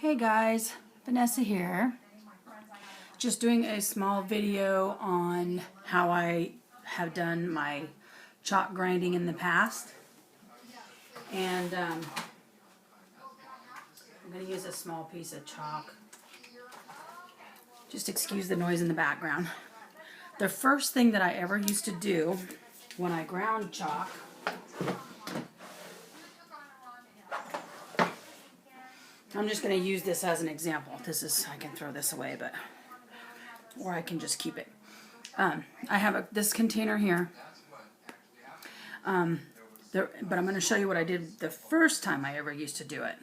Hey guys, Vanessa here. Just doing a small video on how I have done my chalk grinding in the past. And I'm going to use a small piece of chalk. Just excuse the noise in the background. The first thing that I ever used to do when I ground chalk I'm just going to use this as an example. I can throw this away, or I can just keep it. I have this container here, but I'm going to show you what I did the first time I ever used to do it.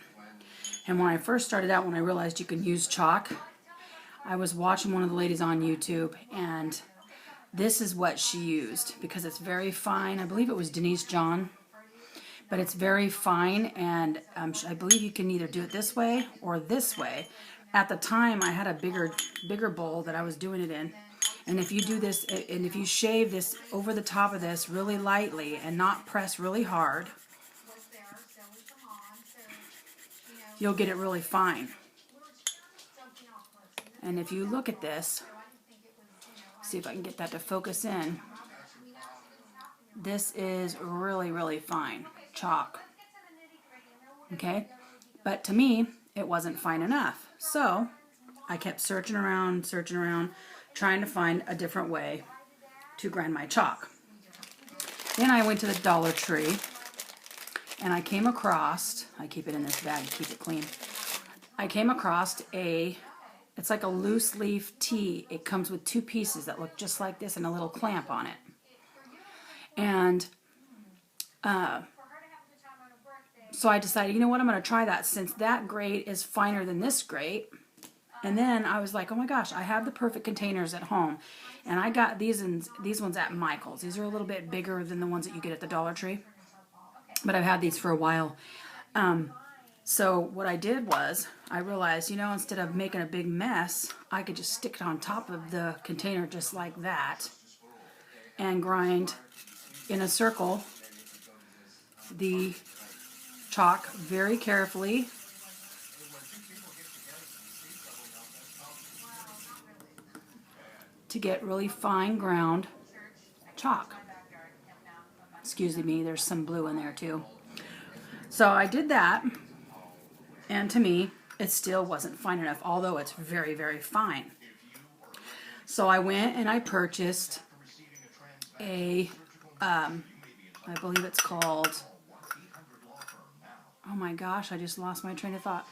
And when I first started out, when I realized you can use chalk, I was watching one of the ladies on YouTube, and this is what she used, because it's very fine. I believe it was Denise John. But it's very fine, and I believe you can either do it this way or this way. At the time, I had a bigger bowl that I was doing it in. And if you do this, and if you shave this over the top of this really lightly and not press really hard, you'll get it really fine. And if you look at this, see if I can get that to focus in. This is really, really fine chalk. Okay? But to me, it wasn't fine enough. So I kept searching around, trying to find a different way to grind my chalk. Then I went to the Dollar Tree, and I came across, I keep it in this bag to keep it clean. I came across it's like a loose leaf tee. It comes with two pieces that look just like this and a little clamp on it. And so I decided, you know what, I'm going to try that, since that grade is finer than this grade. And then I was like, oh my gosh, I have the perfect containers at home. And I got these ones at Michael's. These are a little bit bigger than the ones that you get at the Dollar Tree. But I've had these for a while. So what I did was, I realized, you know, instead of making a big mess, I could just stick it on top of the container just like that and grind in a circle the chalk very carefully. To get really fine ground chalk. Excuse me, there's some blue in there too. So I did that, and to me, it still wasn't fine enough, although it's very, very fine. So I went and I purchased I believe it's called, oh my gosh, I just lost my train of thought.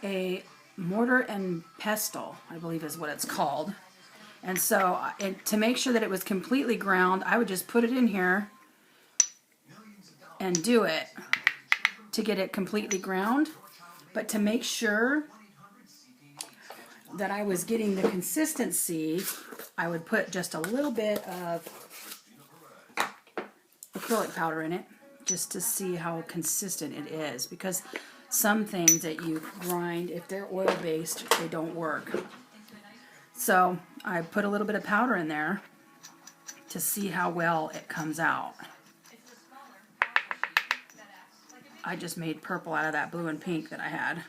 A mortar and pestle, I believe is what it's called. And so to make sure that it was completely ground, I would just put it in here and do it to get it completely ground. But to make sure that I was getting the consistency, I would put just a little bit of acrylic powder in it, just to see how consistent it is, because some things that you grind, if they're oil-based, they don't work. So I put a little bit of powder in there to see how well it comes out. I just made purple out of that blue and pink that I had.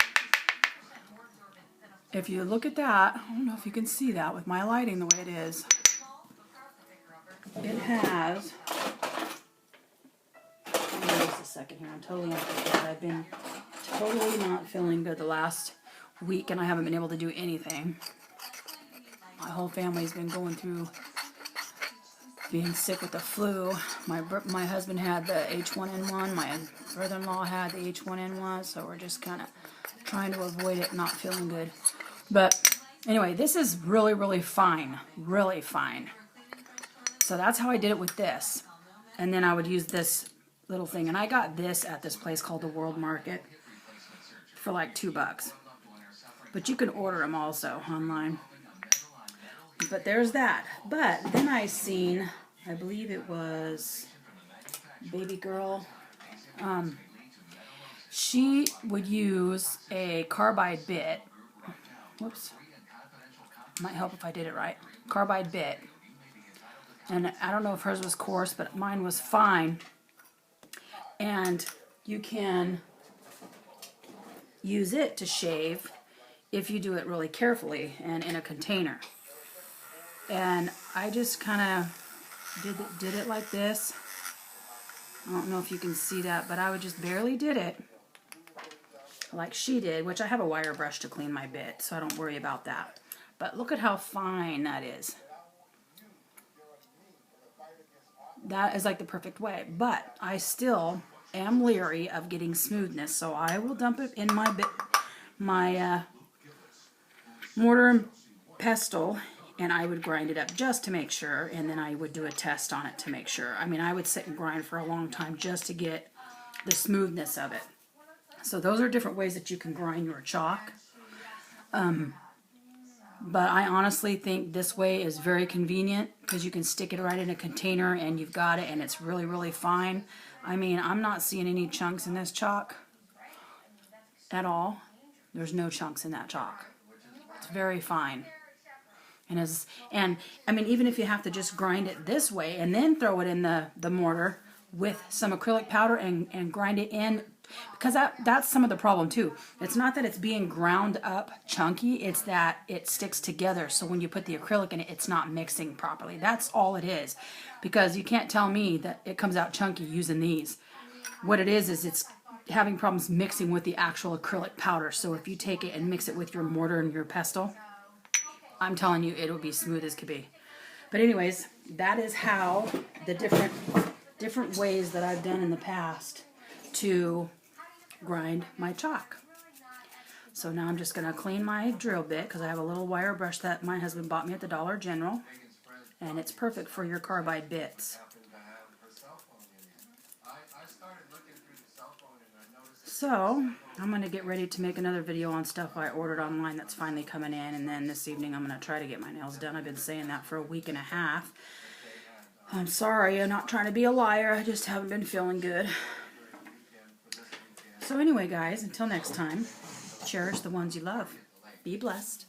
If you look at that, I don't know if you can see that with my lighting the way it is. It has, just a second here, I'm totally empty. I've been totally not feeling good the last week, and I haven't been able to do anything. My whole family's been going through being sick with the flu. My husband had the H1N1, my brother-in-law had the H1N1, so we're just kind of trying to avoid it, not feeling good. But anyway, this is really, really fine, really fine. So that's how I did it with this. And then I would use this little thing, and I got this at this place called the World Market for like $2. But you can order them also online. But there's that. But then I seen, I believe it was Baby Girl. She would use a carbide bit. Whoops. Might help if I did it right. Carbide bit. And I don't know if hers was coarse, but mine was fine. And you can use it to shave if you do it really carefully and in a container. And I just kind of did it like this. I don't know if you can see that, but I would just barely did it like she did, which I have a wire brush to clean my bit, so I don't worry about that. But look at how fine that is. That is like the perfect way, but I still am leery of getting smoothness, so I will dump it in my mortar and pestle, and I would grind it up just to make sure, and then I would do a test on it to make sure. I mean, I would sit and grind for a long time just to get the smoothness of it. So those are different ways that you can grind your chalk. But I honestly think this way is very convenient because you can stick it right in a container and you've got it, and it's really, really fine. I mean, I'm not seeing any chunks in this chalk at all. There's no chunks in that chalk. It's very fine. And I mean, even if you have to just grind it this way and then throw it in the mortar with some acrylic powder and grind it in, because that's some of the problem too. It's not that it's being ground up chunky, it's that it sticks together, so when you put the acrylic in it, it's not mixing properly. That's all it is, because you can't tell me that it comes out chunky using these. What it is it's having problems mixing with the actual acrylic powder. So if you take it and mix it with your mortar and your pestle, I'm telling you, it'll be smooth as could be. But anyways, that is how the different ways that I've done in the past to grind my chalk. So now I'm just going to clean my drill bit, because I have a little wire brush that my husband bought me at the Dollar General, and it's perfect for your carbide bits. So I'm going to get ready to make another video on stuff I ordered online that's finally coming in, and then this evening I'm going to try to get my nails done. I've been saying that for a week and a half. I'm sorry, I'm not trying to be a liar, I just haven't been feeling good. So anyway, guys, until next time, cherish the ones you love. Be blessed.